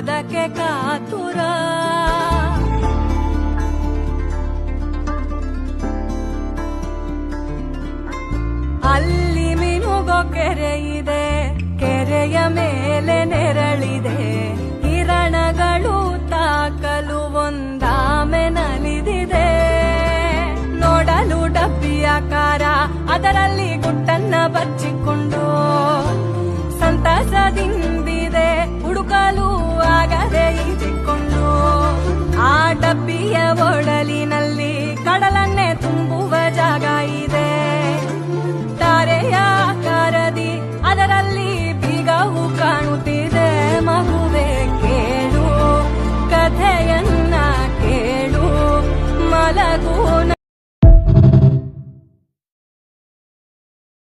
ಅದಕ್ಕೆ ಕಾತುರ. ಅಲ್ಲಿ ಮಿನುಗೋ ಕೆರೆ ಇದೆ, ಕೆರೆಯ ಮೇಲೆ ನೆರಳಿದೆ, ಕಿರಣಗಳು ತಾಕಲು ಒಂದಾಮೆ ನಲಿದಿದೆ. ನೋಡಲು ಡಬ್ಬಿಯಾಕಾರ, ಅದರಲ್ಲಿ